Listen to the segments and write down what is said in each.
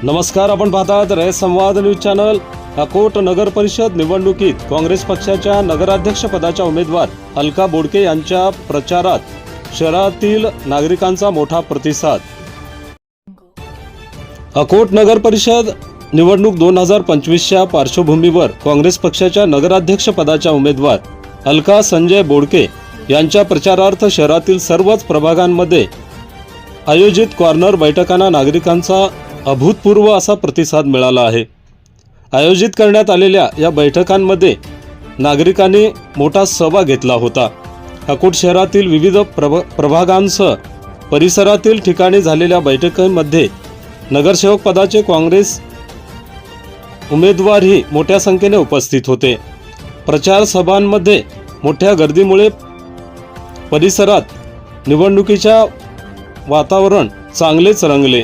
नमस्कार, आपण पाहतात रयत संवाद न्यूज चॅनल। अकोट नगर परिषद निवडणुकीत काँग्रेस पक्षाच्या नगराध्यक्ष पदाच्या उमेदवार अलका बोडके यांच्या प्रचारात शहरातील नागरिकांचा मोठा प्रतिसाद। अकोट नगर परिषद निवडणूक 2025च्या पार्श्वभूमीवर काँग्रेस पक्षाच्या नगराध्यक्ष पदाच्या उमेदवार अलका संजय बोडके यांच्या प्रचारार्थ शहरातील सर्वच प्रभागांमध्ये आयोजित कॉर्नर बैठकांना नागरिकांचा अभूतपूर्व असा प्रतिसाद मिळाला आहे। आयोजित करण्यात आलेल्या या बैठकांमध्ये नागरिकांनी मोठा सहभाग घेतला होता। अकोट शहरातील विविध प्रभागांसह परिसरातील ठिकाणी झालेल्या बैठकांमध्ये नगरसेवक पदाचे काँग्रेस उमेदवारही मोठ्या संख्येने उपस्थित होते। प्रचार सभांमध्ये मोठ्या गर्दीमुळे परिसरात निवडणुकीच्या वातावरण चांगलेच रंगले।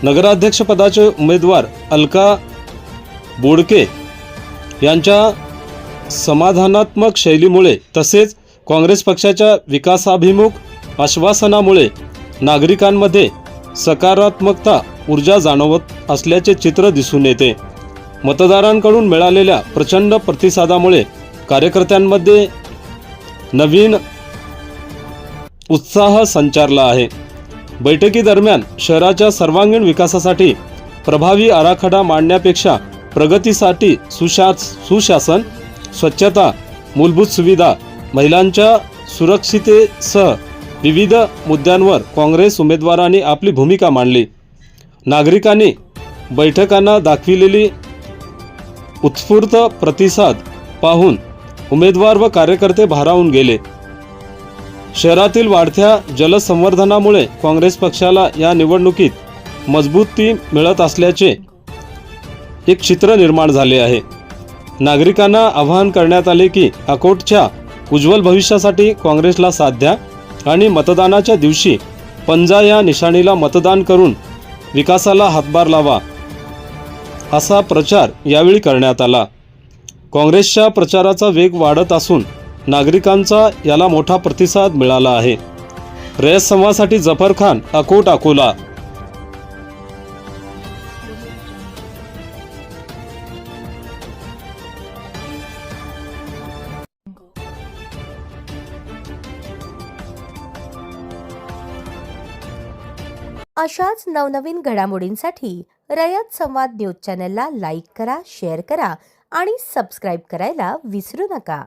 नगराध्यक्ष पदाचे उमेदवार अलका बोडके यांच्या समाधानात्मक शैलीमुळे तसेच काँग्रेस पक्षाच्या विकासाभिमुख आश्वासनामुळे नागरिकांमध्ये सकारात्मकता ऊर्जा जाणवत असल्याचे चित्र दिसून येते। मतदारांकडून मिळालेल्या प्रचंड प्रतिसादामुळे कार्यकर्त्यांमध्ये नवीन उत्साह संचारला आहे। बैठकीदरम्यान शहराच्या सर्वांगीण विकासासाठी प्रभावी आराखडा मांडण्यापेक्षा प्रगतीसाठी सुशासन, स्वच्छता, मूलभूत सुविधा, महिलांच्या सुरक्षिततेसह विविध मुद्द्यांवर काँग्रेस उमेदवारांनी आपली भूमिका मांडली। नागरिकांनी बैठकांना दाखविलेली उत्स्फूर्त प्रतिसाद पाहून उमेदवार व कार्यकर्ते भारावून गेले। शहरातील वाढत्या जलसंवर्धनामुळे काँग्रेस पक्षाला या निवडणुकीत मजबूती मिळत असल्याचे एक चित्र निर्माण झाले आहे। नागरिकांना आवाहन करण्यात आले की अकोटच्या उज्ज्वल भविष्यासाठी काँग्रेसला साथ द्या आणि मतदानाच्या दिवशी पंजा या निशाणीला मतदान करून विकासाला हातभार लावा, असा प्रचार यावेळी करण्यात आला। काँग्रेसच्या प्रचाराचा वेग वाढत असून नागरिकांचा याला मोठा प्रतिसाद मिळाला आहे। रयत संवादसाठी जफर खान, अकोट, अकोला। अशाच नवनवीन घडामोडींसाठी रयत संवाद न्यूज चॅनलला लाईक करा, शेअर करा आणि सबस्क्राईब करायला विसरू नका।